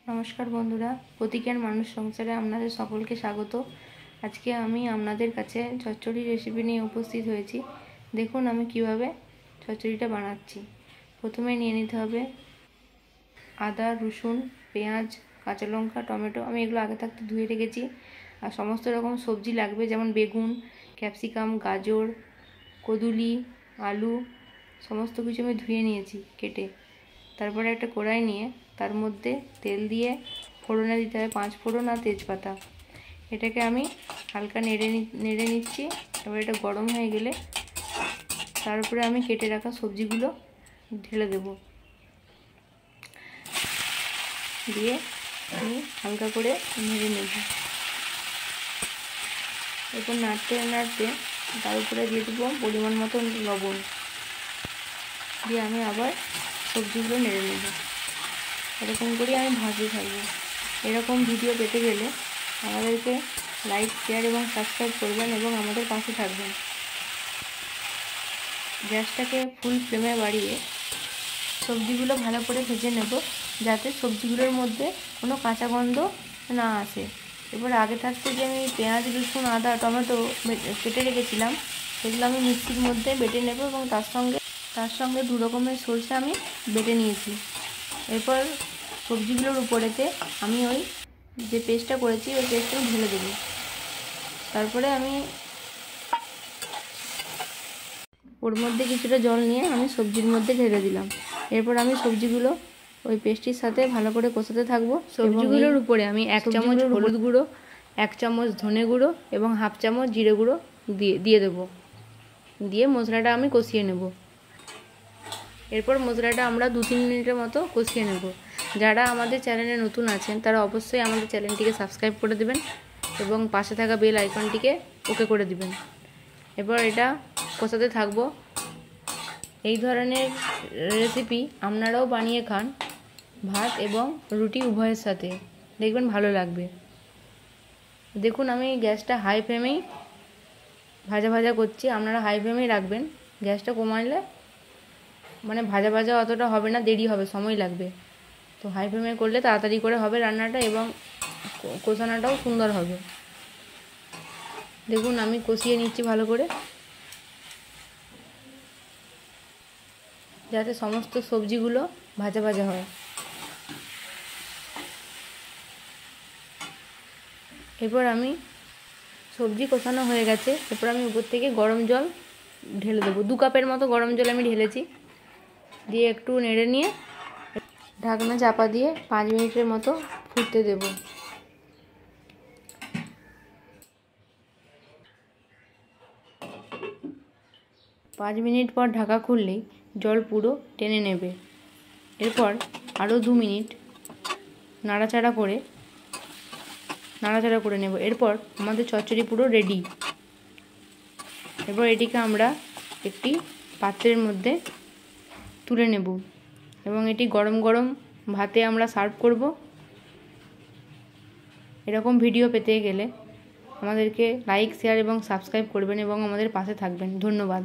নমস্কার বন্ধুরা, প্রতীকের মানুষ সংসারে আপনাদের সকলকে স্বাগত। আজকে আমি আপনাদের কাছে চচ্চড়ি রেসিপি নিয়ে উপস্থিত হয়েছি। দেখুন আমি কিভাবে চচ্চড়িটা বানাচ্ছি। প্রথমে নিয়ে নিতে হবে আদা, রসুন, পেঁয়াজ, কাঁচা লঙ্কা, টমেটো। আমি এগুলো আগে থাকতে ধুয়ে রেখেছি। আর সমস্ত রকম সবজি লাগবে, যেমন বেগুন, ক্যাপসিকাম, গাজর, কদুলি, আলু, সমস্ত কিছু আমি ধুয়ে নিয়েছি কেটে। তারপরে একটা কড়াই নিয়ে তার মধ্যে তেল দিয়ে ফোড়নে দিতে হবে 5 ফোড়ন আর তেজপাতা। এটাকে আমি হালকা নেড়ে নিচ্ছি। এবার এটা গরম হয়ে গেলে তারপরে আমি কেটে রাখা সবজিগুলো ঢেলে দেব। দিয়ে আমি হালকা করে নেড়ে নেব। এরপর নাড়তে নাড়তে তার উপরে দিয়ে দেবো পরিমাণ মতো লবণ। দিয়ে আমি আবার সবজিগুলো নেড়ে নেব। এরকম করে আমি ভাজতে থাকবো। এরকম ভিডিও পেতে গেলে আমাদেরকে লাইক, শেয়ার এবং সাবস্ক্রাইব করবেন এবং আমাদের পাশে থাকবেন। গ্যাসটাকে ফুল ফ্লেমে বাড়িয়ে সবজিগুলো ভালো করে ভেজে নেব, যাতে সবজিগুলোর মধ্যে কোনো কাঁচা গন্ধ না আসে। এবার আগে থাকতে যে আমি পেঁয়াজ, রসুন, আদা, টমেটো কেটে রেখেছিলাম, সেগুলো আমি মিক্সির মধ্যে বেটে নেব এবং তার সঙ্গে 2 রকমের সরষে আমি বেটে নিয়েছি। এরপর সবজিগুলোর উপরেতে আমি ওই যে পেস্টটা করেছি ওই পেস্টটা ঢেলে দেবো। তারপরে আমি ওর মধ্যে কিছুটা জল নিয়ে আমি সবজির মধ্যে ঢেলে দিলাম। এরপর আমি সবজিগুলো ওই পেস্টির সাথে ভালো করে কষাতে থাকবো। সবজিগুলোর উপরে আমি 1 চামচ হলুদ গুঁড়ো, 1 চামচ ধনে গুঁড়ো এবং 1/2 চামচ জিরে গুঁড়ো দিয়ে দেবো। দিয়ে মশলাটা আমি কষিয়ে নেব। এরপর মশলাটা আমরা 2-3 মিনিটের মতো কষিয়ে নেব। যারা আমাদের চ্যানেলে নতুন আছেন তারা অবশ্যই আমাদের চ্যানেলটিকে সাবস্ক্রাইব করে দেবেন এবং পাশে থাকা বেল আইকনটিকে ওকে করে দিবেন। এরপর এটা কষাতে থাকবো। এই ধরনের রেসিপি আপনারাও বানিয়ে খান, ভাত এবং রুটি উভয়ের সাথে, দেখবেন ভালো লাগবে। দেখুন আমি গ্যাসটা হাই ফ্লেমেই ভাজা করছি। আপনারা হাই ফ্লেমেই রাখবেন। গ্যাসটা কমালে মানে ভাজা অতটা হবে না, দেরি হবে, সময় লাগবে। তো হাই ফ্লেমে করলে তাড়াতাড়ি করে হবে রান্নাটা এবং কষানোটাও সুন্দর হবে। দেখুন আমি কষিয়ে নিচ্ছি ভালো করে, যাতে সমস্ত সবজিগুলো ভাজা হয়। এরপর আমি সবজি কষানো হয়ে গেছে। এরপর আমি উপর থেকে গরম জল ঢেলে দেবো। 2 কাপের মতো গরম জল আমি ঢেলেছি। দিয়ে একটু নেড়ে নিয়ে ঢাকনা চাপা দিয়ে 5 মিনিটের মতো ফুটতে দেব। 5 মিনিট পর ঢাকা খুললেই জল পুরো টেনে নেবে। এরপর আরও 2 মিনিট নাড়াচাড়া করে নেব। এরপর আমাদের চচ্চড়ি পুরো রেডি। এরপর এটিকে আমরা একটি পাত্রের মধ্যে তুলে নেব এবং এটি গরম ভাতে আমরা সার্ভ করব। এরকম ভিডিও পেতে গেলে আমাদেরকে লাইক, শেয়ার এবং সাবস্ক্রাইব করবেন এবং আমাদের পাশে থাকবেন। ধন্যবাদ।